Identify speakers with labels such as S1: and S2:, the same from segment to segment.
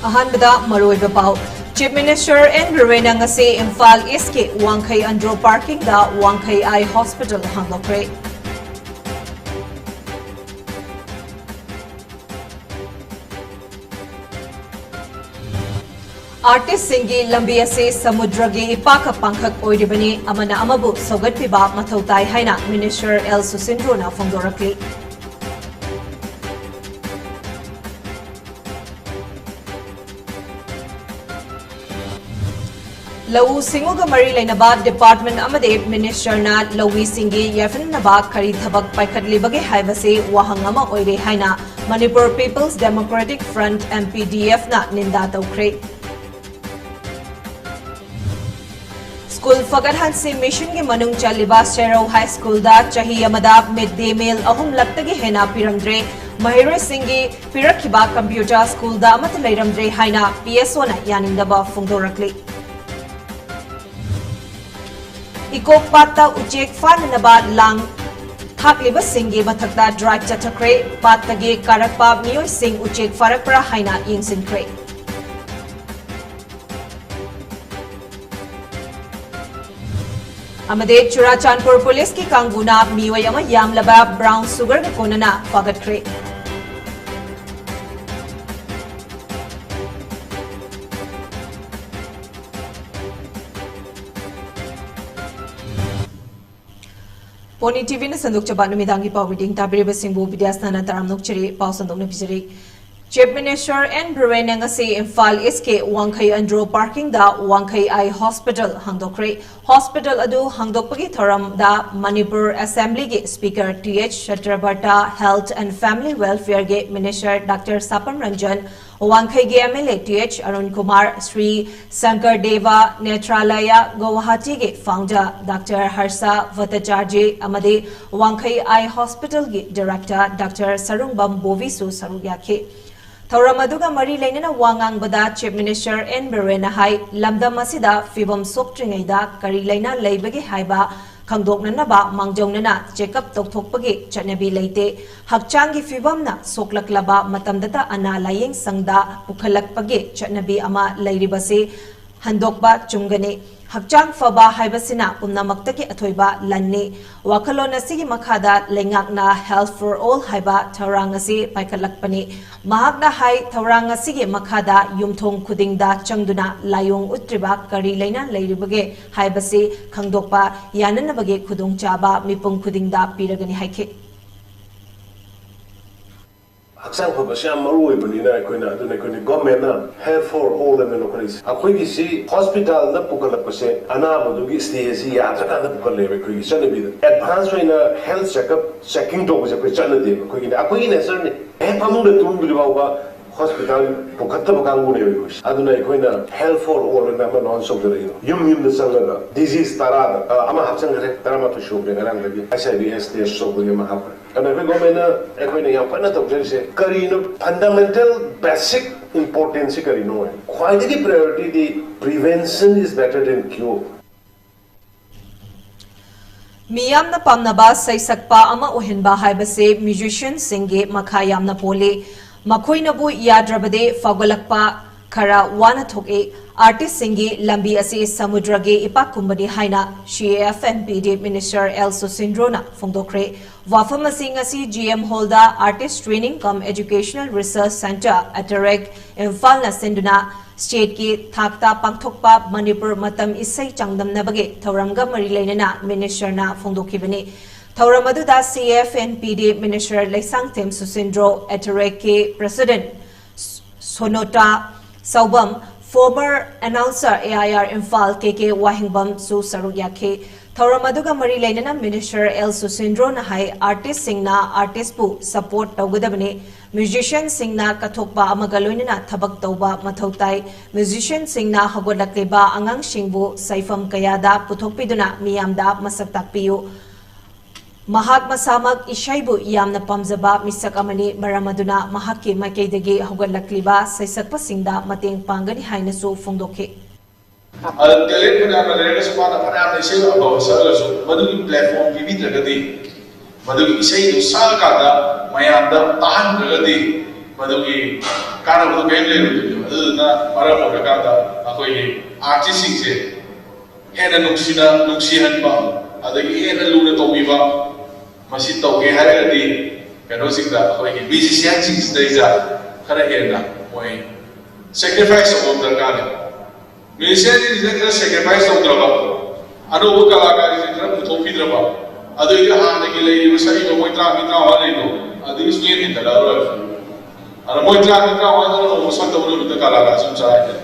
S1: Ahanbada Maroiba Pau. Chief Minister N. Birena ngasi Imphal East ke Wangkhai Andro Parking da Wangkhai Eye Hospital hangdokre. Artist Singi Lambi ase Samudragi Ipaka Pankak Oidibani Amana Amabu Sogat Piba Matautai Haina Minister L. Susindrona Fongdorakli. Lau Singuga Mari Lainaba Department Amade Minister na Lawi Singi Yafin Naba Kari Thabak Paikat Libage Haivase Wahangama Oire Haina Manipur People's Democratic Front MPDF na Ninda Taukre. School Fagadhan se mission ke manung chaliba Sherau High School da chahi amada midday meal ahum laktagi hena piramdre Mahire Singi Pirakhiba Computer School da amat leiramdre haina PSO na yanindaba fungdorakli. Ikok Pata Ujek Fananaba Lang Thakliba Singi Mathakda Drive Chatakre Patage Karakpa Mioy Singh Ujek Farakpra Haina Yingsinkre. Amade Churachandpur Police ki Kanguna Miwayama Yamlaba Brown Sugar ke Konana Fagatkre. PONYTV ne sanduk chaba numidangi pawiding tabiriba singbu BIDYASANA taramnok chiri paw sandok ne bijari. Chief Minister N. Birena ngasi Imphal East ke Wangkhai Andro Parking da Wangkhai Eye Hospital hangdokre. Hospital adu hangdokpagi thoram da Manipur Assembly ke Speaker T.H. Chakrabarta Health and Family Welfare ke Minister Dr. Sapam Ranjan Wangkhai ke MLA T.H. Arun Kumar Sri Shankar Deva Netralaya Guwahati ke Founder Dr. Harsha Bhattacharya amade Wangkhai Eye Hospital ke Director Dr. Sarungbam Bovisu Sarugyake. Thoramaduga Mari Lainana Wangang Bada Chief Minister N. Birena Hai Lamda Masida Fibam Soptringaida Kari Laina Laibagi Haiba Kangdoknanaba Mangjongnana Jacob Tokpagi Chanabi Laite Hakchangi Fibamna Soklaklaba Matamdata Ana Laying Sangda Pukhalakpagi Chanabi Ama Lairibase Handokba Chungane Hakchang Faba Haibasina Pumnamaktaki Atoiba Lanni Wakalona Sigi Makada Lengakna Health for All Haiba Taurangasi Paikalakpani Mahakna Hai Tauranga Sigi Makada Yumthong Kudingda Changduna Layong Utriba Kari Laina Lairibage Haibasi Kangdokpa Yananabage Kudong Chaba Mipung Kudingda Piragani Haike.
S2: Haksan ko basya maruwi banina koina aduna koina government health for all the localities akoi si hospital na pukala pase ana bodugi stage ya taka na pukale be koi chane bi advance hoina health checkup checking to ko je chane de akoi ne sir ne pamu de tum bi ba hospital pukatta bakangu ne ko aduna koina health for all na ma non so de yum de sanga disease tarada ama hapsan gare tarama to show be ngarang de SIBS de so ko ma ha and every government economy yang pernah terjadi karino fundamental basic importance karino quite the priority the prevention is better than cure.
S1: Miyam na pamnaba say sakpa ama uhinba haibase musician singe makhayam na pole makhoi na bu yadrabade fagolakpa khara wana thoke artist singi lambi ase samudrage ipakumbani haina CAFNPD Minister L. Susindrona Fongdokre Wafam Asi GM Holda Artist Training cum Educational Research Center at Tarek Imphal na Sinduna State ki Thakta Pangthokpa Manipur Matam Isai Changdam Nabage Tauramga Mari Lainana Minister na Fongdokibani Tauramaduda CAFNPD Minister Laisang Tem Susindro at Tarek ki President Sonota Saubam former announcer AIR Imphal KK Wahingbam Su Sarugyake Tauramaduga Mari Lainana Minister L. Susindro na hai artist singna artist pu support tawgadabane musician singna kathokpa amagaloinana thabak tawba mathautai musician singna hagodlakleba angang singbu saifam kayada puthokpiduna miyamda masak takpiyu Mahak masamak ishaibu yamna pamzaba misak amani maramaduna mahaki maikaidagi hagodlakliba saisakpa singda mateng pangani hainasu fongdoke
S3: talent ko na malalaga sa mga parang na isay abaw sa alaso maduging platform bibit na gadi maduging isay do sa kada mayanda tahan na gadi ꯃꯗꯨꯒꯤ ꯀꯥꯟꯅꯕꯗꯣ ꯀꯔꯤꯝ ꯂꯩꯔꯣꯏꯗꯣꯏꯅꯦꯕ ꯑꯗꯨꯗꯨꯅ ꯃꯔꯝ ꯑꯣꯏꯔꯀꯥꯟꯗ ꯑꯩꯈꯣꯏꯒꯤ ꯑꯥꯔꯇꯤꯁꯁꯤꯡꯁꯦ ꯍꯦꯟꯅ ꯅꯨꯡꯁꯤꯍꯟꯕ ꯑꯗꯒꯤ ꯍꯦꯟꯅ ꯂꯨꯅ ꯇꯧꯕꯤꯕ ꯃꯁꯤ ꯇꯧꯒꯦ ꯍꯥꯏꯔꯒꯗꯤ ꯀꯩꯅꯣꯁꯤꯡꯗ ꯑꯩꯈꯣꯏꯒꯤ ꯃ꯭ꯌꯨꯖꯤꯁꯤꯌꯥꯟꯁꯤꯡꯁꯤꯗꯩꯗ ꯈꯔ ꯍꯦꯟꯅ ꯃꯣꯏ ꯁꯦꯀ꯭ꯔꯤꯐꯥꯏꯁ ꯇꯧꯕ ꯗꯔꯀꯥꯔ ꯂꯩ ꯃ꯭ꯌꯨꯖꯤꯁꯤꯌꯥꯟꯁꯤꯡꯁꯤꯗ ꯈꯔ ꯁꯦꯀ꯭ꯔꯤꯐꯥꯏꯁ ꯇꯧꯗ꯭ꯔꯕ ꯑꯅꯧꯕ ꯀꯂꯥꯀꯥꯔꯁꯤꯡꯁꯦ ꯈꯔ ꯄꯨꯊꯣꯛꯄꯤꯗ꯭ꯔꯕ ꯑꯗꯨꯒꯤ ꯍꯥꯟꯅꯒꯤ ꯂꯩꯔꯤꯕ ꯁꯛꯏꯕ ꯃꯣꯏ 30-35 ꯂꯩꯗꯣ ꯑꯗꯨꯒꯤ ꯁꯨꯡꯍꯦꯟ ꯍꯦꯟꯒꯠꯂꯛꯑꯔꯣꯏ ꯑꯗ ꯃꯣꯏ 30-35 ꯅꯣꯡꯃ ꯁꯛꯇꯕ ꯅꯨꯃꯤꯠꯇ ꯀꯂꯥꯀꯥꯔ ꯁꯨꯝ ꯆꯔꯥꯏꯗꯦ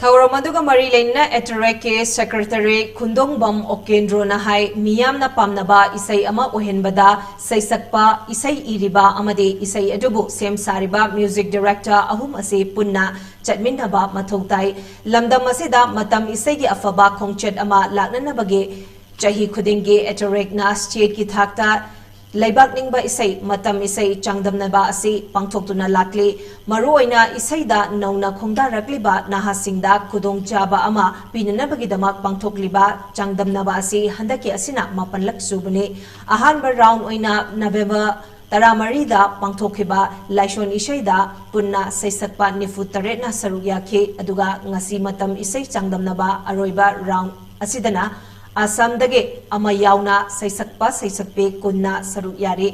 S1: ꯊꯧꯔꯝ ꯑꯗꯨꯒ ꯃꯔꯤ ꯂꯩꯅꯅ ꯑꯦꯇꯔꯦꯛꯀꯤ ꯁꯦꯀ꯭ꯔꯦꯇꯔꯤ ꯈꯨꯟꯗꯣꯡꯕꯝ ꯑꯣꯀꯦꯟꯗ꯭ꯔꯣꯅ ꯍꯥꯏ ꯃꯤꯌꯥꯝꯅ ꯄꯥꯝꯅꯕ ꯏꯁꯩ ꯑꯃ ꯑꯣꯏꯍꯟꯕꯗ ꯁꯩꯁꯛꯄ ꯏꯁꯩ ꯏꯔꯤꯕ ꯑꯃꯗꯤ ꯏꯁꯩ ꯑꯗꯨꯕꯨ ꯁꯦꯝ ꯁꯥꯔꯤꯕ ꯃ꯭ꯌꯨꯖꯤꯛ ꯗꯤꯔꯦꯛꯇꯔ ꯑꯍꯨꯝ ꯑꯁꯤ ꯄꯨꯟꯅ ꯆꯠꯃꯤꯟꯅꯕ ꯃꯊꯧ ꯇꯥꯏ ꯂꯝꯗꯝ ꯑꯁꯤꯗ ꯃꯇꯝ ꯏꯁꯩꯒꯤ ꯑꯐꯕ ꯈꯣꯡꯆꯠ ꯑꯃ ꯂꯥꯛꯅꯅꯕꯒꯤ ꯆꯍꯤ ꯈꯨꯗꯤꯡꯒꯤ ꯑꯦꯇꯔꯦꯛꯅ ꯁ꯭ꯇꯦꯠꯀꯤ ꯊꯥꯛꯇ ꯂꯩꯕꯥꯛꯅꯤꯡꯕ ꯏꯁꯩ ꯃꯇꯝ ꯏꯁꯩ ꯆꯥꯡꯗꯝꯅꯕ ꯑꯁꯤ ꯄꯥꯡꯊꯣꯛꯇꯨꯅ ꯂꯥꯛꯂꯤ ꯃꯔꯨꯑꯣꯏꯅ ꯏꯁꯩꯗ ꯅꯧꯅ ꯈꯣꯡꯗꯥꯔꯛꯂꯤꯕ ꯅꯍꯥꯁꯤꯡꯗ ꯈꯨꯗꯣꯡꯆꯥꯕ ꯑꯃ ꯄꯤꯅꯅꯕꯒꯤꯗꯃꯛ ꯄꯥꯡꯊꯣꯛꯂꯤꯕ ꯆꯥꯡꯗꯝꯅꯕ ꯑꯁꯤ ꯍꯟꯗꯛꯀꯤ ꯑꯁꯤꯅ 9ꯂꯛ ꯁꯨꯕꯅꯤ ꯑꯍꯥꯟꯕ ꯔꯥꯎꯟ ꯑꯣꯏꯅ ꯅꯕꯦꯝꯕꯔ 13ꯗ ꯄꯥꯡꯊꯣꯛꯈꯤꯕ ꯂꯥꯏꯁꯣꯟ ꯏꯁꯩꯗ ꯄꯨꯟꯅ ꯁꯩꯁꯛꯄ 98ꯅ ꯁꯔꯨꯛ ꯌꯥꯈꯤ ꯑꯗꯨꯒ ꯉꯁꯤ ꯃꯇꯝ ꯏꯁꯩ ꯆꯥꯡꯗꯝꯅꯕ ꯑꯔꯣꯏꯕ ꯔꯥꯎꯟ ꯑꯁꯤꯗꯅ ꯑꯁꯥꯝꯗꯒꯤ ꯑꯃ ꯌꯥꯎꯅ ꯁꯩꯁꯛꯄ ꯁꯩꯁꯛꯄꯤ 10ꯅ ꯁꯔꯨꯛ ꯌꯥꯔꯤ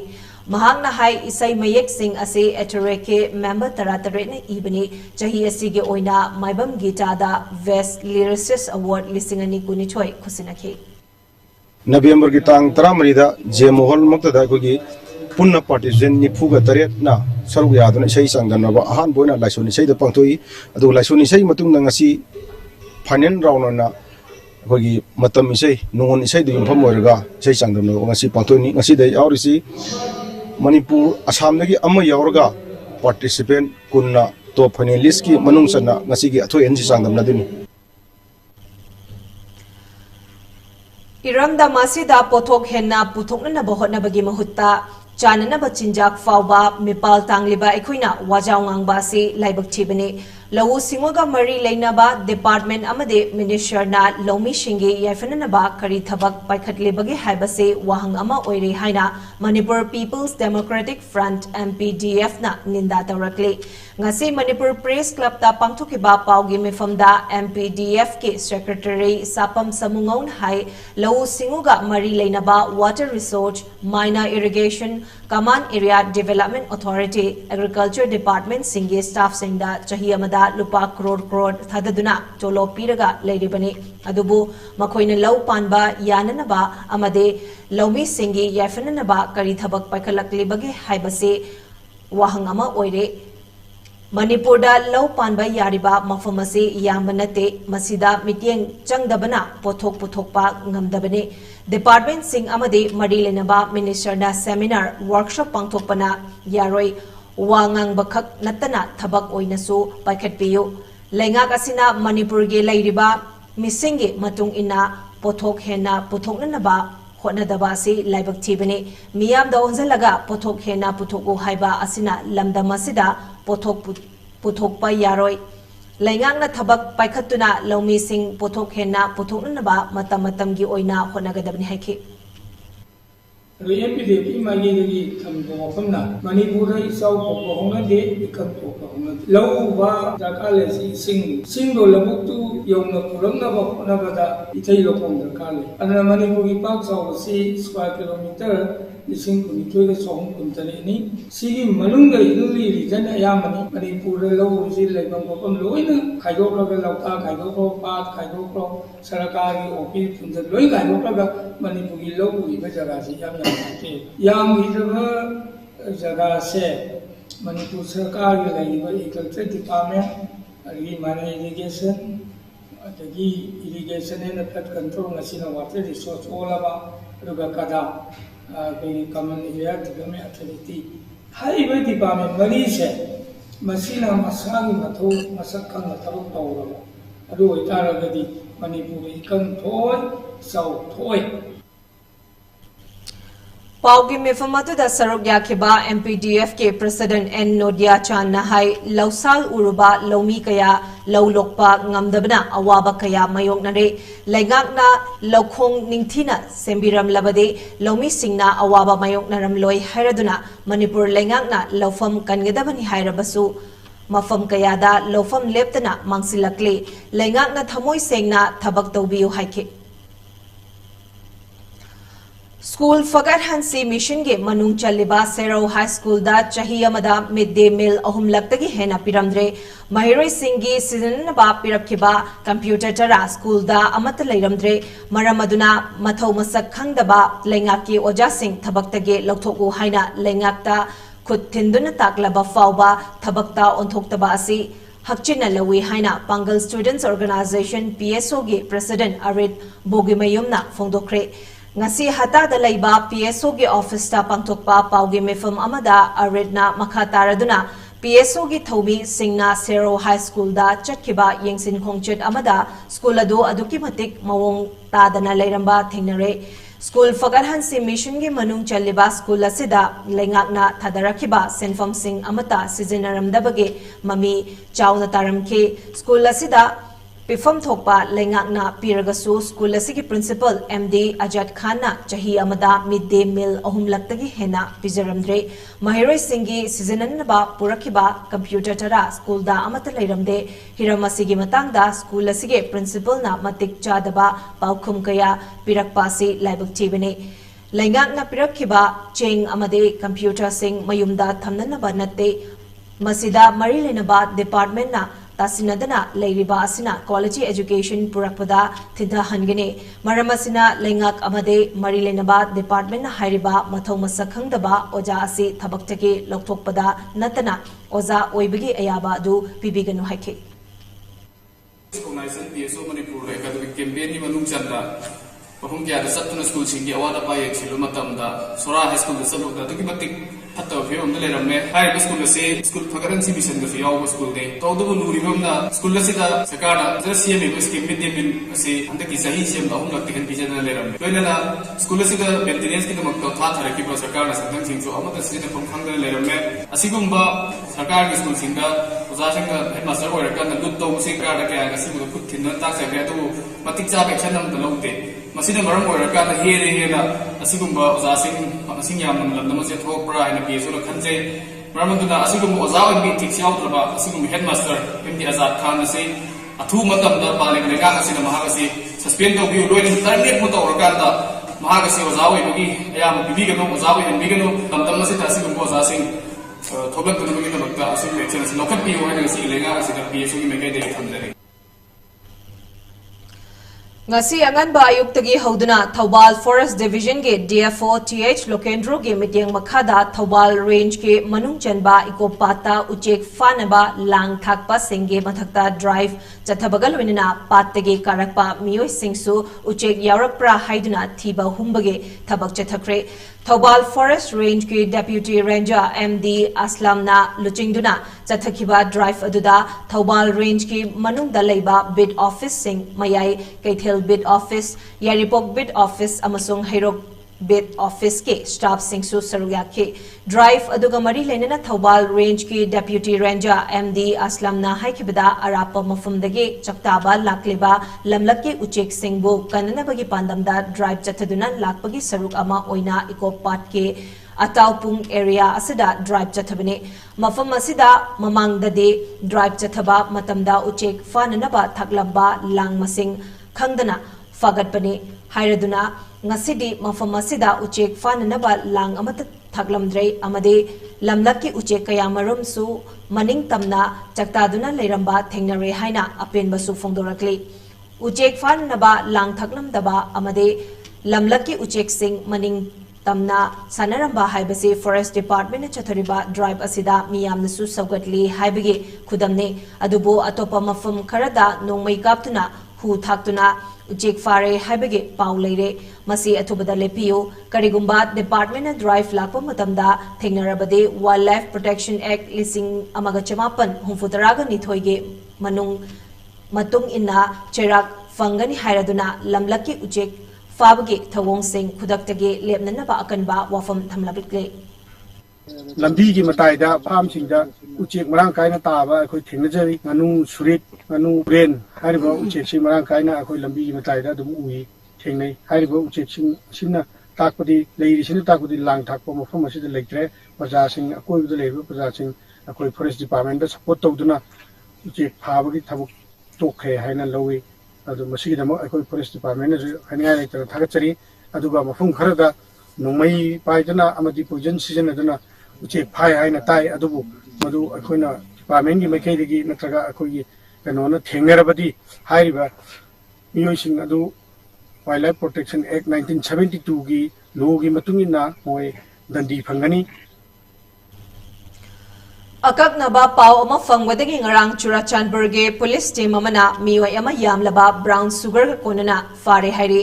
S1: ꯃꯍꯥꯛꯅ ꯍꯥꯏ ꯏꯁꯩ ꯃꯌꯦꯛꯁꯤꯡ ꯑꯁꯤ ꯑꯦꯇꯔꯦꯛꯀꯤ ꯃꯦꯝꯕꯔ 18ꯅ ꯏꯕꯅꯤ ꯆꯍꯤ ꯑꯁꯤꯒꯤ ꯑꯣꯏꯅ ꯃꯥꯏꯕꯝ ꯒꯤꯇꯥꯗ ꯕꯦꯁꯠ ꯂꯤꯔꯤꯁꯤꯁ ꯑꯦꯋꯥꯔꯗ 2019 ꯈꯨꯠꯁꯤꯟꯅꯈꯤ
S4: ꯅꯕꯦꯝꯕꯔꯒꯤ ꯇꯥꯡ 13ꯗ ꯖꯦꯃꯣꯍꯣꯜ ꯃꯛꯇꯗ ꯑꯩꯈꯣꯏꯒꯤ ꯄꯨꯟꯅ ꯄꯥꯔꯇꯤꯁꯤꯄꯦꯟ 98ꯅ ꯁꯔꯨꯛ ꯌꯥꯗꯨꯅ ꯏꯁꯩ ꯆꯥꯡꯗꯝꯅꯕ ꯑꯍꯥꯟꯕ ꯑꯣꯏꯅ ꯂꯥꯏꯁꯣꯟ ꯏꯁꯩꯗ ꯄꯥꯡꯊꯣꯛꯏ ꯑꯗꯨꯒ ꯂꯥꯏꯁꯣꯟ ꯏꯁꯩ ꯃꯇꯨꯡꯗ ꯉꯁꯤ ꯐꯥꯏꯅꯦꯜ ꯔꯥꯎꯟ ꯑꯣꯏꯅ ꯑꯩꯈꯣꯏꯒꯤ ꯃꯇꯝ ꯏꯁꯩ ꯅꯣꯡꯉꯣꯟ ꯏꯁꯩꯗ ꯌꯨꯝꯐꯝ ꯑꯣꯏꯔꯒ ꯏꯁꯩ ꯆꯥꯡꯗꯝꯅꯕ ꯉꯁꯤ ꯄꯥꯡꯊꯣꯛꯏ ꯉꯁꯤꯗ ꯌꯥꯎꯔꯤꯁꯤ ꯃꯅꯤꯄꯨꯔ ꯑꯁꯥꯝꯗꯒꯤ ꯑꯃ ꯌꯥꯎꯔꯒ ꯄꯥꯔꯇꯤꯁꯤꯄꯦꯟ 10ꯅ ꯇꯣꯞ ꯐꯥꯏꯅꯦꯂꯤꯁꯀꯤ ꯃꯅꯨꯡ ꯆꯟꯅ ꯉꯁꯤꯒꯤ ꯑꯊꯣꯏ ꯑꯍꯦꯟꯁꯤ ꯆꯥꯡꯗꯝꯅꯗꯣꯏꯅꯤ
S1: ꯏꯔꯝꯗꯝ ꯑꯁꯤꯗ ꯄꯣꯠꯊꯣꯛ ꯍꯦꯟꯅ ꯄꯨꯊꯣꯛꯅꯅꯕ ꯍꯣꯠꯅꯕꯒꯤ ꯃꯍꯨꯠꯇ ꯆꯥꯅꯅꯕ ꯆꯤꯟꯖꯥꯛ ꯐꯥꯎꯕ ꯃꯤꯄꯥꯜ ꯇꯥꯡꯂꯤꯕ ꯑꯩꯈꯣꯏꯅ ꯋꯥꯖꯥꯎ ꯉꯥꯡꯕ ꯑꯁꯤ ꯂꯥꯏꯕꯛ ꯊꯤꯕꯅꯤ ꯂꯧꯎ ꯁꯤꯡꯎꯒ ꯃꯔꯤ ꯂꯩꯅꯕ ꯗꯤꯄꯥꯔꯠꯃꯦꯟꯠ ꯑꯃꯗꯤ ꯃꯤꯅꯤꯁꯇꯔꯅ ꯂꯧꯃꯤꯁꯤꯡꯒꯤ ꯌꯥꯏꯐꯅꯅꯕ ꯀꯔꯤ ꯊꯕꯛ ꯄꯥꯏꯈꯠꯂꯤꯕꯒꯦ ꯍꯥꯏꯕꯁꯤ ꯋꯥꯍꯪ ꯑꯃ ꯑꯣꯏꯔꯦ ꯍꯥꯏꯅ ꯃꯅꯤꯄꯨꯔ ꯄꯤꯄꯜꯁ ꯗꯦꯃꯣꯀ꯭ꯔꯦꯇꯤक ꯐ꯭ꯔꯟꯠ MPDFꯅ ꯅꯤꯟꯗꯥ ꯇꯧꯔꯛꯂꯤ ꯉꯁꯤ ꯃꯅꯤꯄꯨꯔ ꯄ꯭रेस ꯀ꯭ꯂꯕꯇ ꯄꯥꯡꯊꯣꯛꯈꯤꯕ ꯄꯥꯎꯒꯤ ꯃꯤꯐꯝꯗ MPDFꯀꯤ ꯁꯦꯀ꯭ꯔꯦꯇꯔꯤ ꯁꯥꯄꯝ ꯁꯃꯨꯡꯉꯧꯅ ꯍꯥꯏ ꯂꯧꯎ ꯁꯤꯡꯎꯒ ꯃꯔꯤ ꯂꯩꯅꯕ water resource minor irrigation command area development authority agriculture department सिंगे स्टाफ सिंगदा चही अमदा लुपा करोड़ थाददुना चोलो पीरगा लेरिबनी अदुबु मखोइना लौ पानबा याननबा अमदे लौमी सिंगी याफननबा करी थबक पाइखलकलिबगे हाइबसे वाहंग अमा ओइरे मणिपुरदा लौ पानबा यारिबा मफम असे यामब नते मसिदा मिटियंग चंगदबना पोथोक पुथोकपा ngamdabani डिपार्टमेंट सिंग अमदे मरी लेनबा मिनिस्टरना सेमिनार वर्कशॉप पांगथोकपना यारोय वांगांग बखक नतना थबक ओइनसु पाइखटपियु लेंगाक असिना मणिपुरगे लैरिबा मिसिंगे मतुंग इना पोथोक हेना पुथोकननबा होनदबा असि लाइबक थिबनि मियामदा ओंजलगा पोथोक हेना पुथोको हाइबा असिना लमदम असिदा पोथोक पुथोकपा यारोय लैंगांगना थबक पाइखतुना लौमीसिंग पोथोक हेना पुथोकननबा मतम मतमगी ओइना होनगदबनि हाइखि
S5: एमपीडीपी माइगी थमदो मफमना मणिपुर इसाउ पोको होंगदे इकम पोको होंगदे लौबा दरकाले सिंग दो लबुतु यौना पुरंगनबा होनबदा इथै लोकोंग दरकाले अना मणिपुर की पाक साउबसी स्क्वायर किलोमीटर लिसिंग कुनिथोय सोंग कुंतरेनी सिगी मनुंग इलुली रीजन अयामनी मणिपुर लौबसी लेबम पोकम लोइना खाइदोक्रगा लौता खाइदोक्रो पात खाइदोक्रो सरकारी ऑफिस पुंजन लोइ खाइदोक्रगा मणिपुर की लौबुई जगह याम जगह से मणिपुर सरकार की agriculture department minor irrigation irrigation and flood control water resource ओलबा कदा common area development authority department मरी से मसा की मथौ मसक खंग थबक तौरबा मणिपुर इकंग थोय चौ थोय
S1: Paugi Mifamatuda Saruk Yakiba MPDF ke President N Nodia Chan Nahai Lausal Uruba Lomi Kaya Laulokpa Ngamdabna Awaba Kaya Mayok Nare Laigakna Lokong Ningtina Sembiram Labade Lomi Singna Awaba Mayok Naram Loi Hairaduna Manipur Laigakna Lofam Kangadabani Hairabasu Mafam Kayada Lofam Leptana Mangsilakli Laigakna Thamoi Sengna Tabak Tawbiu Haike School Fagat Hansi Mission ge Manung Chaliba Sero High School da Chahi Amada Midday Meal Ahum Laktagi Hena Piramdre Mahiroi Singhi Season Ba Pirapkiba Computer Tara School da Amata Lairamdre Maramaduna Mathau Masak Khangdaba Lengaki Oja Singh Thabaktage Loktoku Haina Lengakta Kut Tinduna Taklaba Fauba Thabakta Onthoktaba Asi Hakchina Lawi Haina Pangal Students Organization PSO ge President Arid Bogimayumna Fongdokre Ngasi hata da laiba PSO ge office ta pangthokpa paugi mefam amada aredna makhataraduna PSO ge thobi singna Sero High School da chatkiba yengsin khongchet amada school adu aduki matik mawong tadana leiramba thingnare School Fagarhansi Mission ge manung chaliba school asida lengakna thadarakiba senfam sing amata sizinaramdabage mami chawna taramke school asida Pifam Thokpa Lengakna Piragasu School Asigi Principal MD Ajat Khanna Chahi Amada Midday Meal Ahum Laktagi Hena Pijaramdre Mahiroi Singhi Seasonanaba Purakiba Computer Tara School da Amata Lairamde Hiramasigi Matangda School Asigi Principal na Matik Chadaba Paukum Kaya Pirakpasi Laibak Tibane Lengakna Pirakiba Cheng Amade Computer Sing Mayumda Thamnanaba Natte Masida Marilenaba Department na Tasinadana Lairiba Asina Quality Education Purakpada Tida Hangane Maramasina Lengak Amade Marilenaba Department Hariba Mathau Masakhangdaba Oja Asi Thabaktake Loktokpada Natana Oza Oibagi Ayaba Du Pibiganu Hake
S6: Organization PSO Manipur Academic Campaign Manung Chandra Pahum Kya Satuna School Singi Awada Payak Silumatamda Sora High School Salukda Tukimatik Hatta Film the Lerame, High School say, School Fagaransi Mission the Fiawa School Day. Todo Nuribumna, School Sida, Sakana, the CM was Midday say, and the Kisahisium, the home of the Pijan Leram. When School Sida, Beltinski, the Makata, Kipa Sakana, something to Amata Sida from Hungary Lerame, Asigumba, Sakari School Singer, was asking the headmaster or a kind of good dog singer, like a single put in the tax and to Matikza Chanam the long day. Masina Maram or a kind of here, Asigumba was asking Singam, the Mosset Hopra and PSO Kante, Ramaduna Asigum was out and being Tixiautraba, Asigum headmaster, MD Azad Khan say, a 2 month of the Balik Legasi, the Mahagasi, suspend of you, doing 30 Moto Organda, Mahagasi was out, Ayam, Bigano was out and Bigano, and the Masit Asigum was asking, Tobak to the beginning of the Asigum, local PO and see Legasi, the PSO Megade from
S1: Ngasi Anganba Ayuktagi Hoduna Thawbal Forest Division ge DFO TH Lokendro ge Mityang Makhada Thawbal Range ge Manung Chanba Ikopata Uchek Fanaba Lang Thakpa Singge Mathakta Drive Chathabagal Winina Pattagi Karakpa Miyoi Singsu Uchek Yarakpra Haiduna Thiba Humbage Thabak Chathakre Thawbal Forest Range ge Deputy Ranger MD Aslamna Luchingduna Chathakiba Drive Aduda Thawbal Range ge Manung Dalaiba Bid Office Sing Mayai Kaithel Bid Office, Yaripok Bid Office, Amasung Hairok Bid Office ke staff Singsu Saruya ke Drive Aduga Mari Lenana Thawbal Range ke Deputy Ranger MD Aslamna Haikibada Arapa Mafumdagi Chaktaba Lakliba Lamlaki Uchek Singbo Kananabagi Pandamda Drive Chataduna Lakpagi Saruk Ama Oina Ikopat ke Ataupung area asida drive chathabane mafam asida mamangdade drive chathaba matamda uchek fananaba thaklamba lang masing khangdana fagatpane hairaduna ngasidi mafam asida uchek fananaba lang amata thaklamdrei amade lamlaki uchek kayamarum su maning tamna chaktaduna leiramba thengnare haina apenbasu fongdorakli uchek fananaba lang thaklamdaba amade lamlaki uchek sing maning Tamna Sanaramba Haibasi Forest Department Chathariba Drive Asida Miyam Nasu Saugatli Haibigi Kudamne Adubo Atopa Mafum Karada Nongmai Kaptuna Hu Thaktuna Ujek Fare Haibigi Paulere Masi Atubada Lepio Karigumba Department Drive Lakpa Matamda Thengnarabade Wildlife Protection Act Lising Amagachamapan Humfutaraga Nithoige Manung Matung Inna Cherak Fangani Hairaduna Lamlaki Ujek फाबगे थवोंगसिंग खुदक्तगे लेपननबा अकनबा वाफम थमलबिकले
S7: लंबी की मताइदा farm सिंगदा उचेक Marang कायना ताबा अखोय थेंगनजरी nganu surit nganu brain hariba उचेक सि मरांग कायना अखोय लंबी की मताइदा दुम उई थेंगनै हरिबा उचेक सिंना ताकपदि लेरिसिन ताकपदि लांग थाकपो मफम असिद लेक्ट्रे प्रजा सिंग अकोयबद लेबो प्रजा सिंग अखोय फॉरेस्ट डिपार्टमेंट दा सपोर्ट तौदुना उचेक फाबगी थबक तोखे हायना लौई अदु मसिगिदम अखोय फॉरेस्ट डिपार्टमेंट ज हनिया लेक्टर थागचरी अदुगा मफम खरदा नोंमै पाइदना अमदि पोइजन सिजनदना उचेक फाय हायना ताई अदुबु मदु अखोयना डिपार्टमेंट की मैखैदगी नत्रगा अखोयगी कनोना थेंगरबदी हारिबा मियोइसिंग अदु वाइल्डलाइफ प्रोटेक्शन एक्ट 1972 की लॉ की मतुंगिना मोय दंडी फंगनी
S1: अकबनबा पाव अमा फंगबदगी ngarang Churachandpurge police team amana mioi ama yamlaba brown sugar konana fare hairi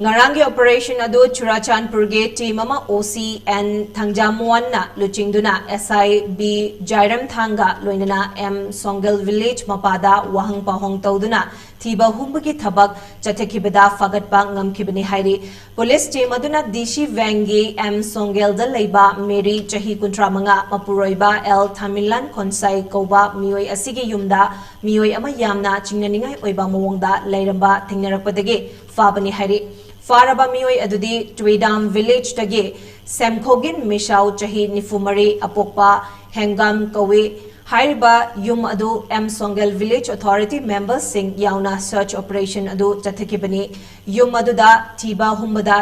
S1: ngarang ge operation adu Churachandpurge team ama OC and Thangjamuan na luchingduna SI B Jairam Thanga loinana M Songal village mapada wahang pahong tawduna thiba humbagi thabak chathekibada fagatpa ngamkibani hairi police team aduna dishi vangi M Songal da leiba Mary chahi kuntra manga mapuroiba L Tamilan Konsai Koba mioi asigi yumda mioi ama yamna chingnaningai oiba mawongda leiramba thingnarakpadagi fabani hairi Faraba mioi adudi Tweedam village tage Semkhogin Mishau chahi nifumari apokpa hengam kawe Hariba yum adu M Songal village authority members sing yauna search operation adu chathikibani yum aduda thiba humbada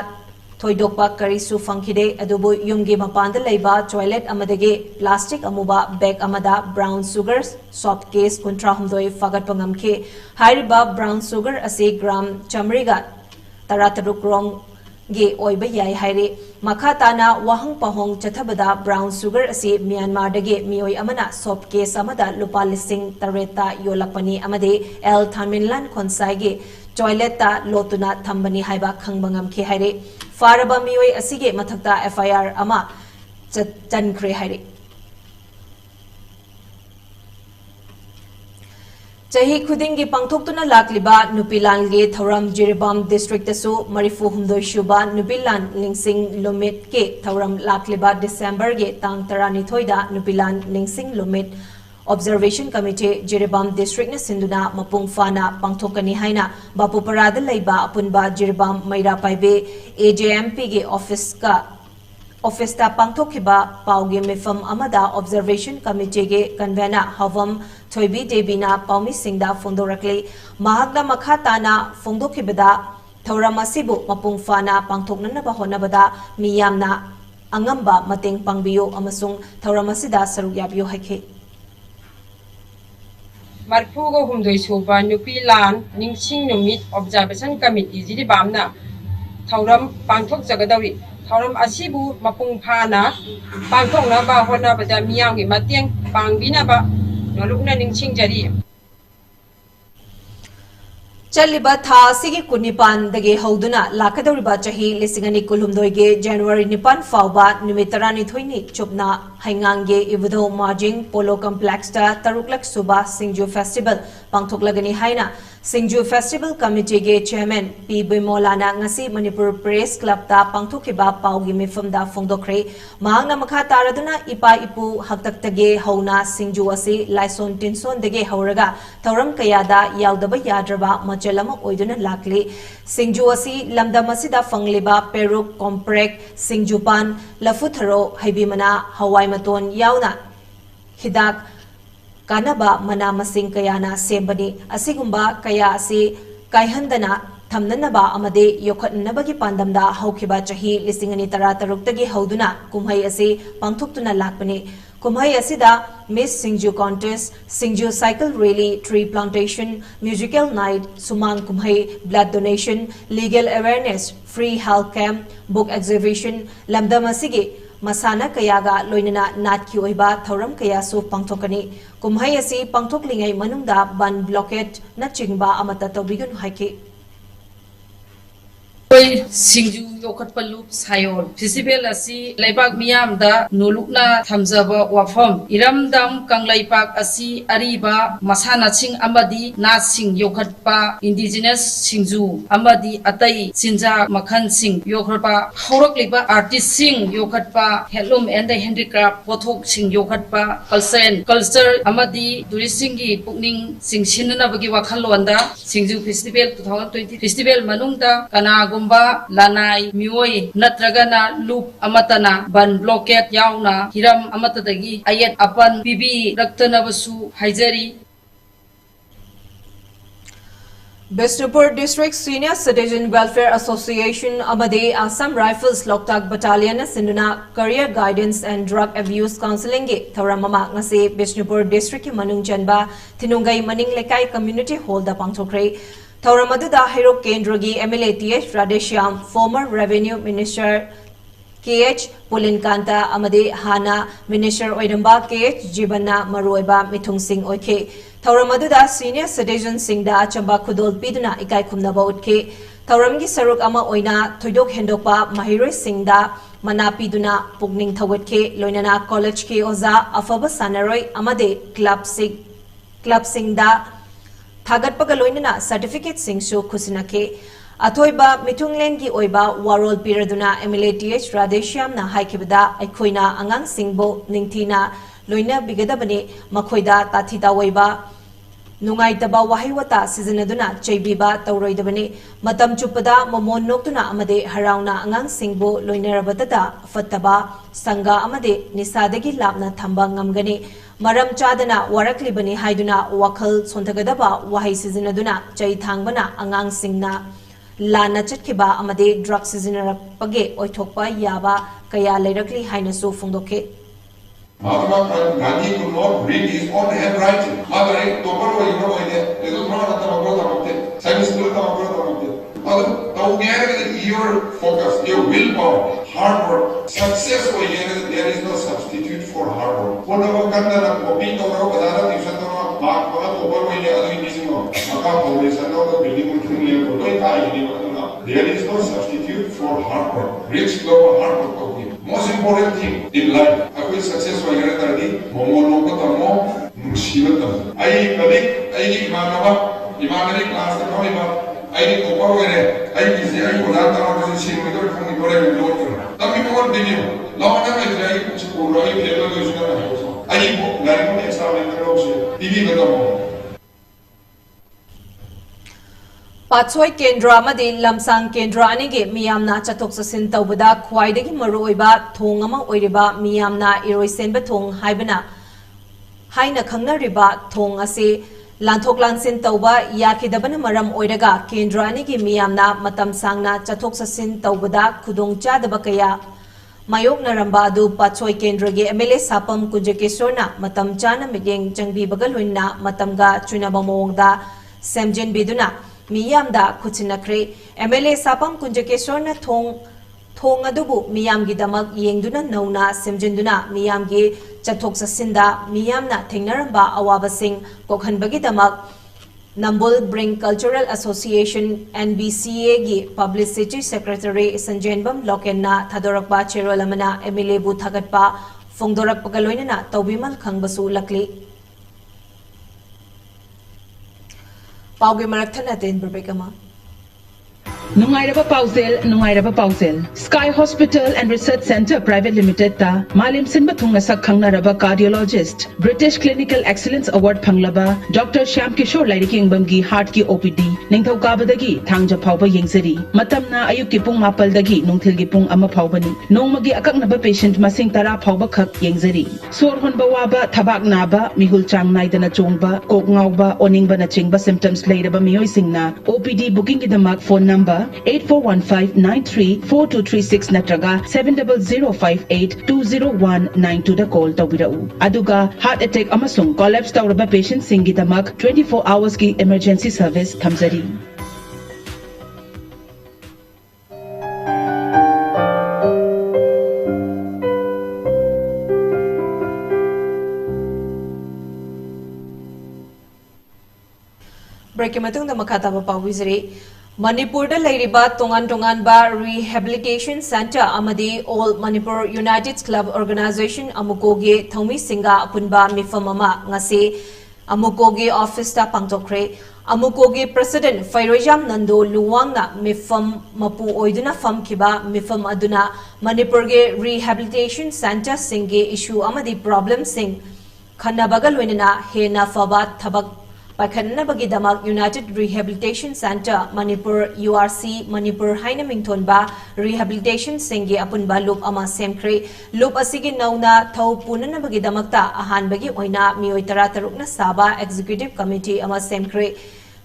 S1: thoidokpa karisu fangkide adubu yumgi mapanda leiba toilet amadage plastic amuba bag amada brown sugar soft case kuntra humdoi fagat pangamke Hariba brown sugar ase gram chamriga Tarataruk rong ge oiba yai haire makhatana wahang pahong chathabada brown sugar ase Myanmar dage mioi amana soft case amada lupa lising tareta yolapani amade L Thaminlan Khonsai ge toilet ta lotuna thambani haiba khangbangam ke haire faraba mioi asige mathakta FIR ama chankre haire Chahi khudingi pangthoktuna lakliba nupilan ge thauram Jiribam district tasu marifu humdoi shuba nupilan lingsing lomit ke thauram lakliba December ge tang 12 da nupilan lingsing lomit observation committee Jiribam district na sinduna mapung fana pangthokani haina bapuparada leiba apunba Jiribam maira paibe AJMP ge office ta pangthokhiba pauge mifam amada observation committee ge convener havam Thoibi Debina Paumi Singda Fondorakli Mahagna Makhatana Fondokibada Tauramasibu Mapung Fana Pangtoknana Bahonabada Miyamna Angamba Mating Pangbiyo Amasung Tauramasida Sarugyabiyo Hake
S8: Marfugo Humdoi Suba Nupilan Ningsing Numit Observation Committee Jiribamna Tauram Pangtok Zagadawi Tauram Asibu Mapung Fana Pangtokna Bahonabada Miyangi Mating Pangbina Ba Nolukna Ningsing Jari
S1: Chaliba tha sigi kunipan dage hauduna lakadoriba chahi lisingani kulhumdoige January nipan fauba numitarani thoini chupna haingange ibudho marging polo complex ta taruklak suba Singju festival pangthoklagani haina Singju festival committee ge chairman P Bimolana ngasi Manipur press club ta pangthokiba paugi mifam da fongdokre mahangna makha taraduna ipa ipu haktaktage hauna Singju asi laison tinson dege hauraga thauram kayada yaudaba yadraba machalama oiduna lakli Singju asi lamdam asida fangliba peruk comprek Singjupan lafutharo haibimana hawai maton yauna hidak Kanaba mana masing kayana sembani asigumba kaya asi kaihandana thamnanaba amade yokhatnabagi pandamda haukiba chahi lisingani tarataruktage hauduna kumhai asi pangthoktuna lakpani kumhai asida Miss Singju contest Singju cycle rally tree plantation musical night sumang kumhai blood donation legal awareness free health camp book exhibition lamdam asigi Masana kayaga loinana natki oiba thauram kaya su pangthokani kumhai asi pangthoklingai manungda ban blockade na chingba amata tawbigun haiki
S8: Singju yokat palup sayon festival asi laibak miyam da nulukna thamjaba wafam iramdam kanglaipak asi ariba masana sing amadi na sing yokat pa indigenous singju amadi atai sinja makhan sing yokat pa horak liba artist sing yokat pa handloom and handicraft pothok sing yokat pa culture amadi tourism gi pukning sing sinna bagi wakhalonda singju festival 2020 festival manungda kanagumba lanai mioi natragana loop amatana ban blockade yauna hiram amatadagi ayat apan pibi raktanabasu haijari.
S1: Bishnupur District Senior Citizen Welfare Association Amade Assam Rifles Loktak Battalion Sinduna Career Guidance and Drug Abuse Counseling Gi Tharamama ngasi Bishnupur District ki manung chanba Tinungai Maning Lekai Community Hall da pangthokre. Thauramadu Hero Kendragi MLA TH Radeshyam, former Revenue Minister KH Pulinkanta Amade Hana, Minister Oidamba KH Jibana Maroiba Mithung Singh Oike. Thauramadu Senior Citizen Singda Chamba Kudol Piduna Ikai Kumnaba Utke. Thauramgi Saruk Ama Oina, Tudok Hendopa, Mahiroi Singda, Manapiduna, Pugning Thawatke, Loinana College K Oza, Afaba Sanaroi, Amade, Club Singda, Thagat Pagaloinana, Certificate Sing Show Kusinake, Atoiba, Mitunglengi Oiba, Warol Piraduna, MLA TH Radeshyam na Haikibada, Aikoina, Angang Singbo, Ningtina, Loina Bigadabani, Makoida, Tatita Waiba, Nungaitaba Wahiwata, Sizanaduna, Jaybiba, Tauroidabani, Matam Chupada, Momon Noktuna Amade, Harauna, Angang Singbo, Loinarabadada, Fataba, Sanga Amade, Nisadagi Labna Tambang Amgani, Maram Chadana, Waraklibani, Haiduna, Wakal, Sontagadaba, Wahi Sizanaduna, Jay Tangbana, Angang Singna, Lana Chatkiba, Amade, Drug Sizanara Page, Oitopa, Yaba, Kaya Lerakli, Hainasu Fundoke.
S9: Mahatma Gandhi could not read his own handwriting. Mother, Toparo, you know, they don't know that I'm going to Science school, your focus, your willpower, hard work, success, there is no substitute for hard work. Whatever Kandana, Popito, Badara, you said, Mark, Toparo, there is no substitute for hard work. Rich global hard work. Most important thing in life, I will success for your energy, Momo Nokotamo, Mushivatam. I collect, I Imanari class, I Toparo, I say, I will not have to see me from the Korean. Some people want to do. Long time I try to school, I will I like exam in the ocean, TV with the more.
S1: Patsoi Kendra Madi Lamsang Kendra Anigi Miyamna Chatok Sasin Taubada Kwaidagi Maroiba Tongama Oiriba Miyamna Iroisen Batong Haibana Haina Kangna Riba Tong Ase Lantok Lansin Tauba Yakidabana Maram Oiraga Kendra Anigi Miyamna Matam Sangna Chatok Sasin Taubada Kudong Chadabakaya Mayok Naramba Adu Patsoi Kendragi MLA Sapam Kunjakesona Matam Chana Migeng Jangbi Bagalwina Matamga Chunabamongda Semjin Biduna Miyamda Kutinakre, MLA Sapam Kunjakesona Thong Adubu, Miyamgi Damak Yengduna Nona, Simjinduna, Miyamgi, Chatoksa Sinda, Miyamna, Tingaramba, Awaba Singh, Kokhanbagi Damak, Nambul Bring Cultural Association, NBCA Gi, Publicity Secretary, Sanjenbam Lokenna, Thadorakba Cherolamana, MLA Buthagatpa, Fongdorak Pagaloinana, Taubimal Kangbasu Lakli. Paugi Marathana Tin Burbekama.
S10: Nungairaba Pausel, Sky Hospital and Research Center Private Limited ta Malim Sinbathunga Sak Khangnaraba cardiologist, British Clinical Excellence Award Phanglaba, Dr. Shyam Kishore Laidiking Bamgi Heart ki OPD, Ningthau Kabadagi, Thangja Phauba Yengsari, Matamna Ayuk ki Pung Mapal dagi, Nungthil ki Pung Ama Phaubani, Nongmagi Akaknaba patient Masing Tara Phauba Khak Yengsari, Sor Honba Waba, Thabak Naba, Mihul Chang Naidana Chongba, Kok Ngauba, Oningba na Chingba symptoms Laidaba Miyoi Singna, OPD booking Gidamak phone number 8415934236 natraga 700582019 da call tawbirau aduga heart attack amasung collapse tawraba patient singi damak 24 hours ki emergency service thamjari.
S1: Break matung da makata pa pawizri Manipur da lairiba tongan ba Rehabilitation Center amadi All Manipur United Club Organization amukogi thomi singa apunba mifamama ngasi amukogi office ta pangtokre amukogi President Fairojam Nando Luwangna mifam mapu oiduna fam kiba mifam aduna Manipur ge Rehabilitation Center singe issue amadi problem sing khanabagal wenina hena faba thabak Pakhanna bagi damak United Rehabilitation Center Manipur URC Manipur haina mingthon ba rehabilitation singi apunba loop ama semkre loop asigi nauna thau punana bagi damakta ahan bagi oina mioi tara tarukna saba executive committee ama semkre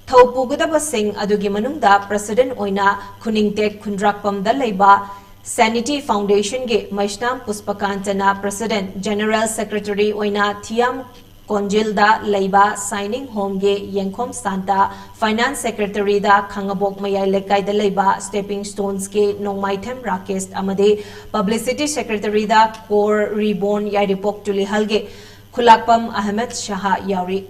S1: thau pugadaba sing adugi manungda president oina khuningtek khundrakpam da leiba Sanity Foundation ge Maishnam Puspakantana president general secretary oina Thiam Konjilda Leiba Signing Home ge Yengkhom Santa Finance Secretary da Khangabok Mayai Lekai da Leiba Stepping Stones ge Nongmaithem Rakesh amade Publicity Secretary da Core Reborn Yairipok Tulihal ge Khulakpam Ahmed Shah Yauri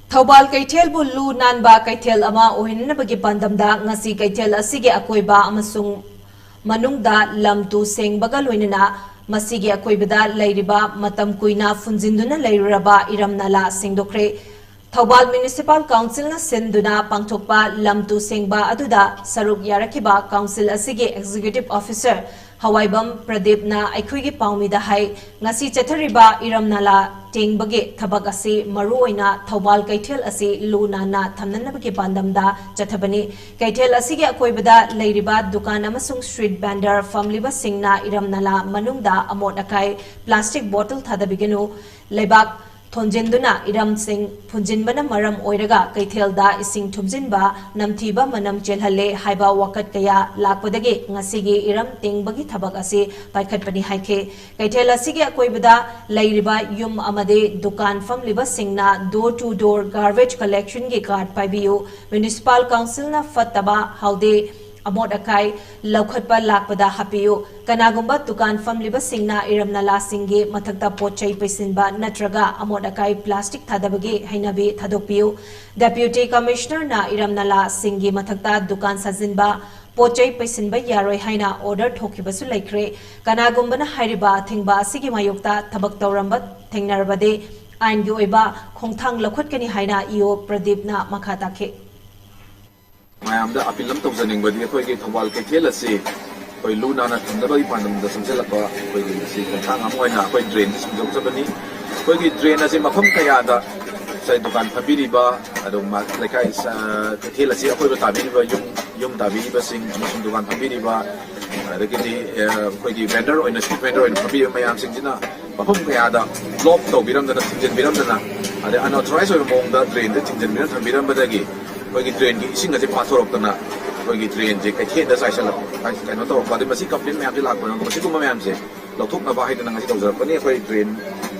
S1: Thobal Kaithel bu lu nanba kaithel ama ohinna bagi pandamda ngasi kaithel asige akoiba amasung Manungda lamtu sengbaga loinana masigi akoibada lairiba matam kuina funjinduna lairaba iramnala singdokre Thobal Municipal Council na senduna pangthokpa lamtu sengba aduda saruk yarakiba council asigi executive officer Hawaibam Pradeep na aikhuigi paumida hai ngasi chathariba iramnala tengbage thabak ase maruoina Thobal Kaithel ase luna na thamnanabage bandamda chathabani Kaithel asigi akoibada leiriba dukan amasung street vendor famliba singna iramnala manungda amot akai plastic bottle thadabigenu lebak Thonjenduna Iram Singh Punjinbana Maram Oiraga Kaithelda Ising Thumjinba Namthiba Manam Chelhale Haiba Wakat Kaya Lakpadage Ngasigi Iram Tingbagi Thabak Ase Paikhatpani Haike Kaithel Asigi Akoibada Lairiba Yum Amade Dukan Famliba Singna door to door garbage collection ge card paibiyu Municipal Council na Fattaba Haude Amot akai laukhatpa lakpada hapiyu kanagumba dukan famliba singna iramnala singge mathakta pochai paisinba natraga amot akai plastic thadabage hainabi thadokpiyu Deputy Commissioner na iramnala singge mathakta dukan sajinba pochai paisinba yaroi haina order thokibasu laikre kanagumba na hairiba thingba asigi mayokta thabak tawramba thengnarbade aingi oiba khongthang lakhatkani haina io Pradeep na makhata khe
S11: mayamda apilam tawjaningbadi akhoi Thobal Kaithel ase koi luna na thamdabagi pandamda samselakpa koi si khang amoina koi drain samjokjabani koi drain ase mafam kayada sai dukan thabiriba adong ma lekai Kaithel ase akhoi tabiriba yum tabiriba sing amasung dukan thabiriba adagidi koi vendor oina street vendor oina thabiriba mayam singjina mafam kayada block tawbiramdana thinjanbiramdana ade unauthorized oina mongda drain de thinjanbiram thambirambadagi Bagi train ki ising kasi pasorok na bagi train je kaithel da sai sala kai no to badi masi complaint mayam je lakpa no masi kuma mayam je lothuk na bahai na ngasi tawjar pani koi train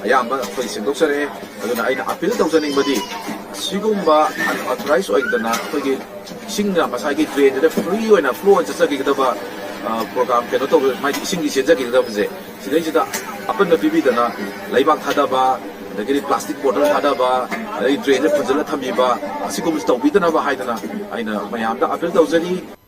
S11: ayamba koi sindok sare aduna aina appeal tawjaning badi sigumba unauthorized oidana koi ising na masai ki train de free oina flow jasa ki da program ke no to mai ising ki senja ki da bje sidai jida apan da bibi da na laibak thada ba Nagiri plastic bottle ada ba, ada drain je punjala thami ba, asikum stawbidana ba haidana, aina mayamda appeal tawjani.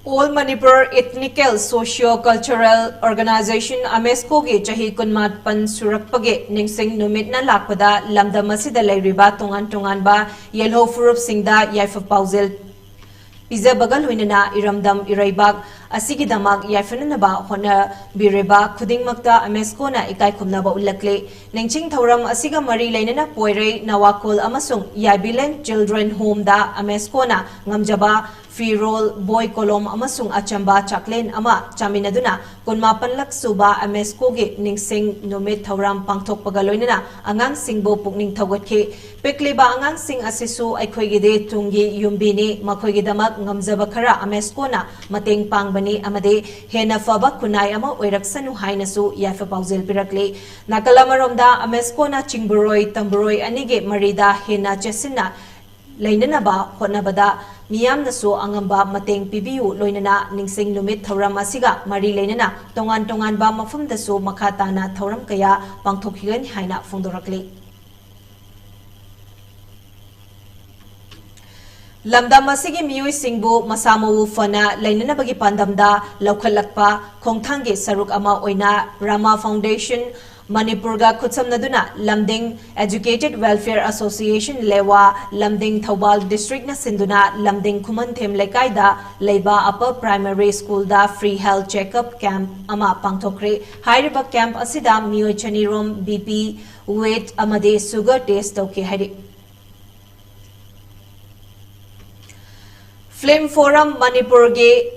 S1: All Manipur Ethnical Socio-Cultural Organization AMESCO ge chahi kunmat pan surakpage ningsing numit na lakpada lamdam asida lairiba tongan ba yelho furup singda yaifa pausel Pizza bagal winana iramdam iraibak asigi damak yaifanana ba hona bireba khuding makta AMESCO na ikai khumna ba ulakle ningching thoram asiga mari lainana poirei nawakol amasung yaibilen children home da AMESCO na ngamjaba Firol boy kolom amasung achamba chaklen ama chaminaduna kunmapan lak suba AMESCO ge ningsing numit thauram pangthok pagaloinana angang singbo pukning thawatke pekleba angang sing asisu aikhoigi de tungi yumbini makhoigi damak ngamjaba khara AMESCO na mateng pang ꯈꯥꯡꯕꯅꯤ ꯑꯃꯗꯤ ꯍꯦꯟꯅ ꯐꯕ ꯈꯨꯟꯅꯥꯏ ꯑꯃ ꯑꯣꯏꯔꯛꯁꯅꯨ ꯍꯥꯏꯅꯁꯨ ꯌꯥꯏꯐ ꯄꯥꯎꯖꯦꯜ ꯄꯤꯔꯛꯂꯤ ꯅꯥꯀꯜ ꯑꯃꯔꯣꯝꯗ ꯑꯃꯦꯁꯀꯣꯅ ꯆꯤꯡꯕꯨꯔꯣꯏ ꯇꯝꯕꯨꯔꯣꯏ ꯑꯅꯤꯒꯤ ꯃꯔꯤꯗ ꯍꯦꯟꯅ ꯆꯦꯠꯁꯤꯟꯅ ꯂꯩꯅꯅꯕ ꯍꯣꯠꯅꯕꯗ ꯃꯤꯌꯥꯝꯅꯁꯨ ꯑꯉꯝꯕ ꯃꯇꯦꯡ ꯄꯤꯕꯤꯌꯨ ꯂꯣꯏꯅꯅ ꯅꯤꯡꯁꯤꯡ ꯅꯨꯃꯤꯠ ꯊꯧꯔꯝ ꯑꯁꯤꯒ ꯃꯔꯤ ꯂꯩꯅꯅ ꯇꯣꯉꯥꯟ ꯇꯣꯉꯥꯟꯕ ꯃꯐꯝꯗꯁꯨ ꯃꯈꯥ ꯇꯥꯅ ꯊꯧꯔꯝ ꯀꯌꯥ ꯄꯥꯡꯊꯣꯛꯈꯤꯒꯅꯤ ꯍꯥꯏꯅ ꯐꯣꯡꯗꯣꯔꯛꯂꯤ lamdam asigi miyoi singbu masamu fana lainanabagi pandamda laukhallakpa khongthanggi saruk ama oina Rama Foundation Manipurga khutsamnaduna Lamding Educated Welfare Association lewa Lamding Thobal District na sinduna Lamding Khumanthem lekaida leiba upper primary school da free health checkup camp ama pangthokre hairiba camp asida miyoi chanirom BP weight amade sugar test toke hari Film Forum Manipur ge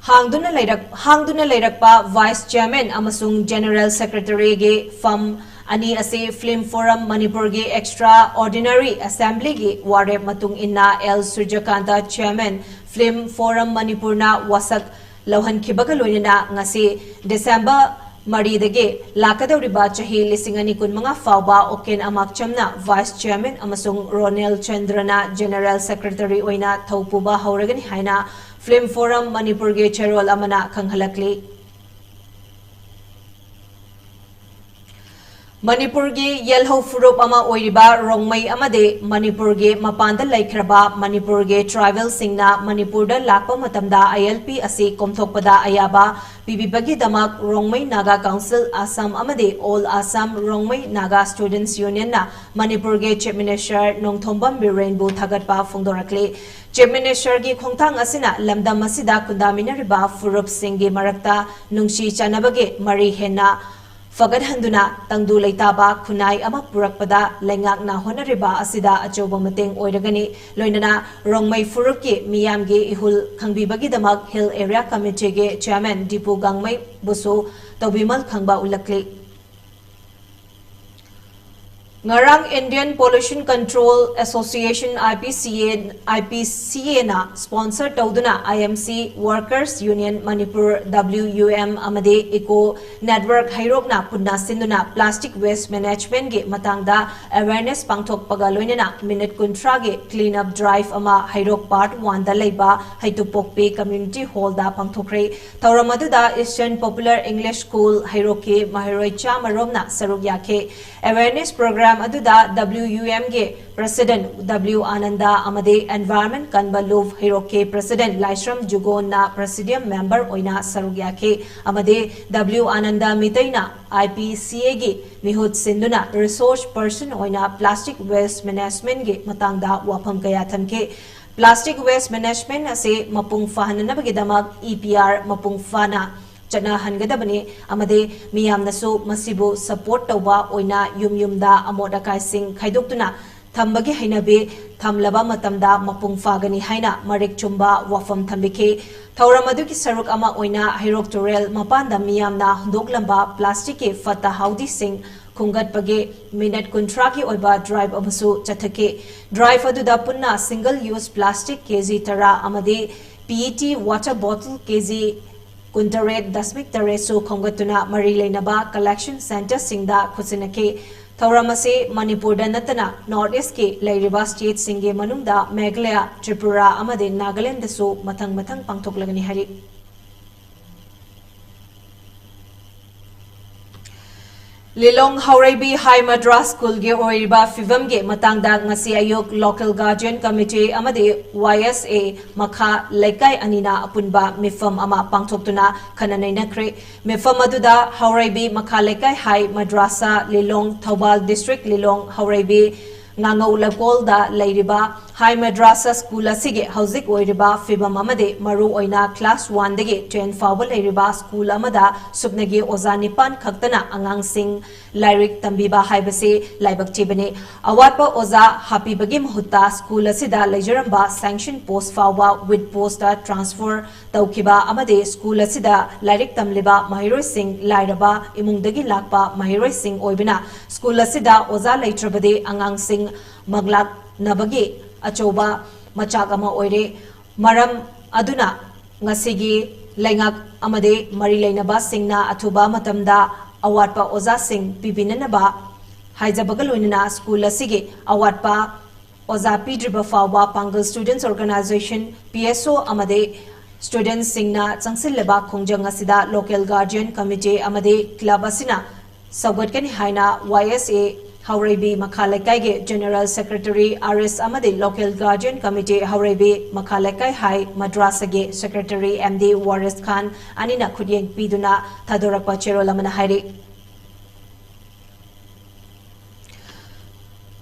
S1: hangduna leirakpa Vice Chairman amasung General Secretary ge Fam ani ase Film Forum Manipur ge Extraordinary Assembly ge ware matung inna L Surjakanta Chairman Film Forum Manipur na wasak lauhan khibaga loinana ngasi December Maridage Lakadoriba Chahi Lisingani Kunmanga Fauba Oken Amakchamna Vice Chairman Amasung Ronel Chandrana General Secretary Oina Thaupuba Hauragani Haina Film Forum Manipur ge Cherol Amana Kanghalakli Manipur ge Yelho Furup ama oiriba Rongmai amade Manipur ge Mapanda Laikhraba Manipur ge Tribal Singna Manipur da lakpa matamda ILP ase komthokpada ayaba Bibibagi damak Rongmai Naga Council Assam amade All Assam Rongmai Naga Students Union na Manipur ge Chief Minister Nongthombam Birenbu thagatpa phongdorakle Chief Minister gi khongthang asina lamdam asida kundaminariba Furup Singh gi marakta nungshi chanabage mari henna Fagat handuna tangdu leitaba kunai ama purakpada lengak na honariba asida achoba mateng oiragani loinana Rongmai Furuki miyam ge ihul khangbibagi damak Hill Area Committee ge Chairman Dipu Gangmai busu tawbimal khangba ulakli Ngarang Indian Pollution Control Association IPCA na sponsor tauduna IMC Workers Union Manipur WUM amade Eco Network Hairok na punna sinduna plastic waste management ge matangda awareness pangthok pagaloinena minute kuntra ge clean up drive ama Hairok part 1 da leiba Haitupokpe Community Hall da pangthokre tauramadda Eastern Popular English School Hairok ke Mahiroi Chamaromna saruk yakhe awareness program aduda WUM ge President W Ananda amade Environment Kanba Love Hiroke President Laishram Jugon na Presidium Member oina sarugya ke amade W Ananda mitaina IPCA ge mihut sinduna Resource Person oina Plastic Waste Management ge matangda wafam kaya thamke Plastic Waste Management ase mapung fahananabagi damak EPR mapung fana Chana Hangadabani amade miyamnasu masibu support tawba oina yumda amoda kaising khaidokuna thambagi hainabe thamlaba matamda mapung fagani haina marik chumba wafam thambike thauramadu ki saruk ama oina Hairok Turel mapanda miyamna hundoklamba plastic ke fata haudi sing khungat page minute kuntraki oiba drive abasu chathake drive aduda punna single use plastic kg tara amade PET water bottle kg Kuntaret Dasmik Taresu Kongatuna Mari Lainaba Collection Center Singda Kusinake Thauramase Manipur Natana North East ke Lairiba State Singe Manunda Meghalaya Tripura Amade Nagaland Desu Matang Pangthoklagani Hari Lilong Hauraibi High Madras School ge oiriba fivam ge matangda ngasi ayuk Local Guardian Committee amade YSA makha laikai anina apunba mifam ama pangthoktuna khananai nakre mifam aduda Hauraibi makha laikai High Madrasa Lilong Thobal District Lilong Hauraibi Ngangau Lakol da Lairiba High Madrasa School asige hauzik oiriba fibam amade maru oina class 1 dege 10 fawal lairiba school amada subnagi oza nipan khaktana angang sing lyric tambiba haibase laibak chibane awatpa oza happy bagi mahutta school asida laijaramba sanction post fawba with post transfer tawkiba amade school asida lyric tamliba mahiroi sing lairaba imungdagi lakpa mahiroi sing oibina school asida oza laitrabade angang sing maglak nabagi achoba machak ama oire maram aduna ngasigi Laingak amade mari lainaba singna athuba matamda awatpa oza sing pibinanaba haijabaga loinana school asige awatpa oza pidriba fawa Pangal Students Organization PSO amade students singna changsilaba khongjang asida local guardian committee amade club asina sawgatkani haina YSA Haureibi Makhalekai General Secretary RS amade local guardian committee Haureibi Makhalekai Hai Madrasage Secretary MD Waris Khan anina khudyeng piduna thadorakpa cherolamana hairi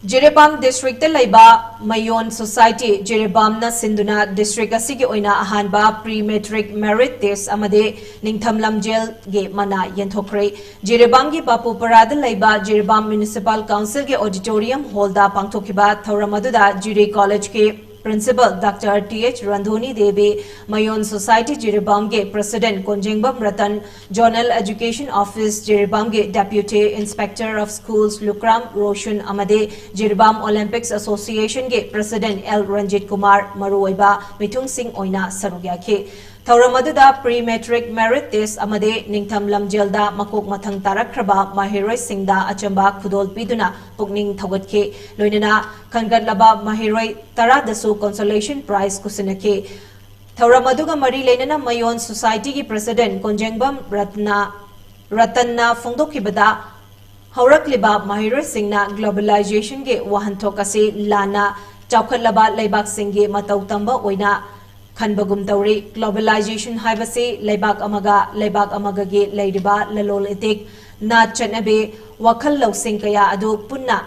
S1: Jerebam District Laiba Mayon Society Jerebam na Sinduna District asigi oina ahanba pre-matric merit test amade Ningthamlam jail ge mana yenthokre Jerebam gi Bapu Parada Laiba Jerebam Municipal Council ge auditorium hall da pangthokiba Thoramaduda Jiri College ke Principal Dr. T.H. Randhoni Devi, Mayon Society Jiribamge President Konjengbam Ratan, Zonal Education Office Jiribamge Deputy Inspector of Schools Lukram Roshan Amade, Jiribam Olympics Association Ge President L. Ranjit Kumar Maruiba, Mitung Singh Oina Sarugyake. Thoramaduda pre-matric merit test amade Ningthamlam jailda makok mathang tarakraba mahiroi singda achamba khudol piduna pukning thogatke loinana khangatlaba mahiroi taradasu consolation prize kusinake Thoramaduga mari leinana Mayon Society gi President Konjengbam Ratanna Fongdokibada Haurakliba mahiroi singna globalization ge wahanthokase lana chawkhatlaba leibak singge matau tamba oina Khanbagum Tauri, globalization haibasi, Laibak Amaga ge Ladiba, Lalol etik, Na Chanabe, Wakal Law Sinkaya Adu Punna,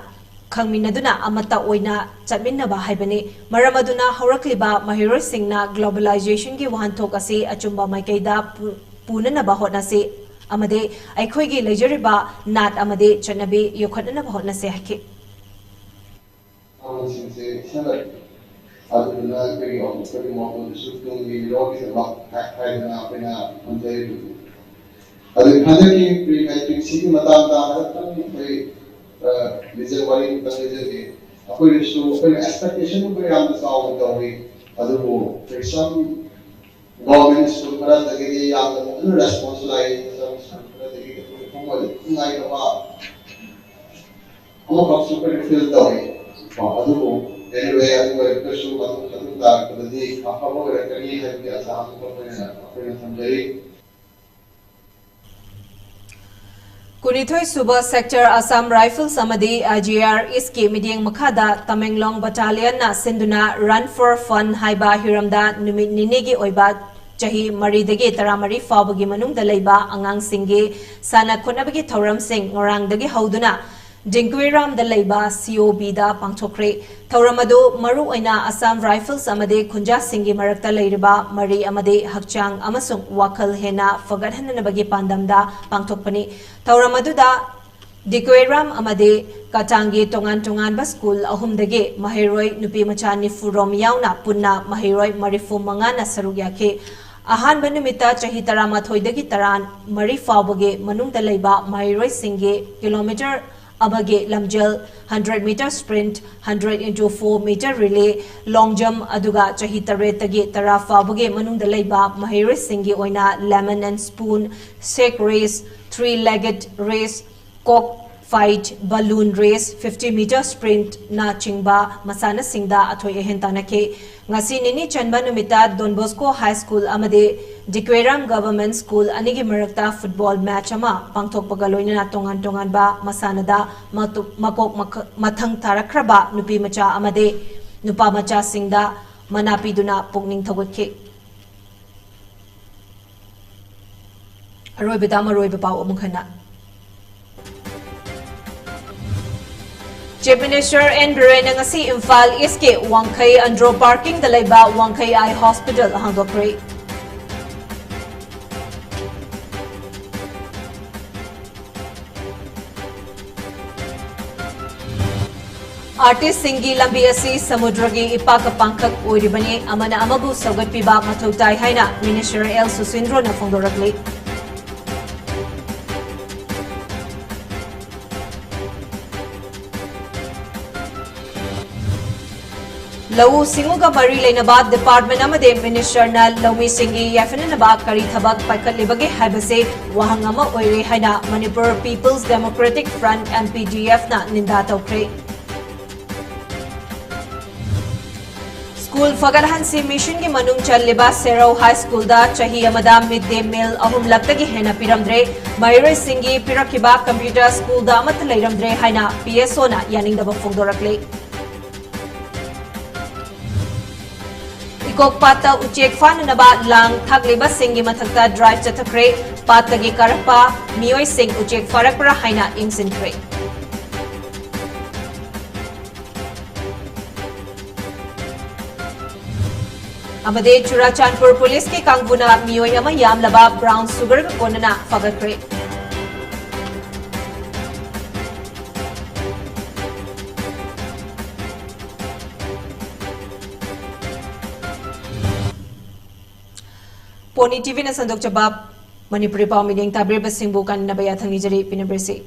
S1: Kangminaduna Amata Oina, Chaminaba Haibani, Maramaduna, Horakliba, Mahiro Singna, globalization gi Wahantokasi, Achumba Maikaida, Punanaba Hotnasi, Amade, Aikwegi Lejeriba, Nat Amade, Chanabe, Yokanaba Hotnasi Haki.
S12: Aduna kari moto sukung ni log se log kai na apena anjay du adu khane ki pre matric si matam da tan kai result wali tan je apoi su apoi expectation ko ram sa ho to ri adu for some government school para dagi ya anu responsibility some school para dagi ko mo ngai no ba ko ko super feel to ri adu anyway, I will pursue what to do that, but the Apollo recognize the Assam
S1: Kunithoi Suba Sector Assam Rifles Amadi IGR Iski Midyang Makhada Tamenglong Battalion na Sinduna Run for Fun Haiba Hiramda Numit Ninigi Oiba Chahi Maridagi Taramari Fabagi Manung Dalaiba Angang Singi Sana Kunabagi Thoram Singh Ngorang Dagi Hauduna Dinkuiram Dalaiba COB da Pangchokre Thauramadu Maru Oina Assam Rifles Amade Kunja Singi Marakta Leiriba Mari Amade Hakchang Amasung Wakal Hena Fagadhanabagi Pandamda Pangchokpani Thauramadu da Dinkuiram Amade Katangi Tongan Ba School Ahumdage Mahiroi Nupi Machani Furom Yauna Punna Mahiroi Marifu Mangana Sarugyake Ahan Benumita Chahi Taramathoidagi Taran Mari Fabage Manung Dalaiba Mahiroi Singe Kilometer Abage Lamjel 100-meter sprint, 100x4-meter relay, long jump aduga chahi taretagi tara fabage manung dalaiba mahiri singi oina lemon and spoon, sack race, 3-legged race, cock fight, balloon race, 50-meter sprint na chingba masana singda athoi ehentanake ngasi nini chanba numita Don Bosco High School amade Dikweram Government School anigi marakta football match ama pangthokpaga loina tongan ba masanada makok mathang tarakraba nupi macha amade nupa macha singda manapiduna pukning thogotke aroi bidama roi bapau amukhana Chief Minister N. Biren ngasi Imphal East-ke Wangkhai Andro Parking Dalaiba Wangkhai Eye Hospital hangdokre. Artist Singi Lambi asi Samudragi Ipaka Pangkak Oiribani Amana Amabu Sagat Piba Matautai Haina Minister L. Susindro na Fongdorakli. Lau Singuga Mari Lenaba Department Amade Minister na Lawi Singi Yafinaba Kari Thabak Paikat Libage Habase Wahangama Oire Haina Manipur People's Democratic Front MPDF na Ninda Tokre. School Fagarahan si mission ki manung challiba Serau High School da chahi amada midday meal ahum laktagi hena piramdre Mayre Singi Pirakiba Computer School da amat leiramdre haina PSO na yaning da bafungdorakle. Ikok pata uchek fan na ba lang thagliba singi mathakta drive chathakre patagi karapa miyoi sing uchek farak para haina ingsinkre. Amade Churachandpur Police ke Kangbuna miyoi ama yamlaba brown sugar ka konana fagakre. PONYTV na sandok jabab Manipuri pao meeting tabir basing bukan nabaya thangi jari pinabrisi.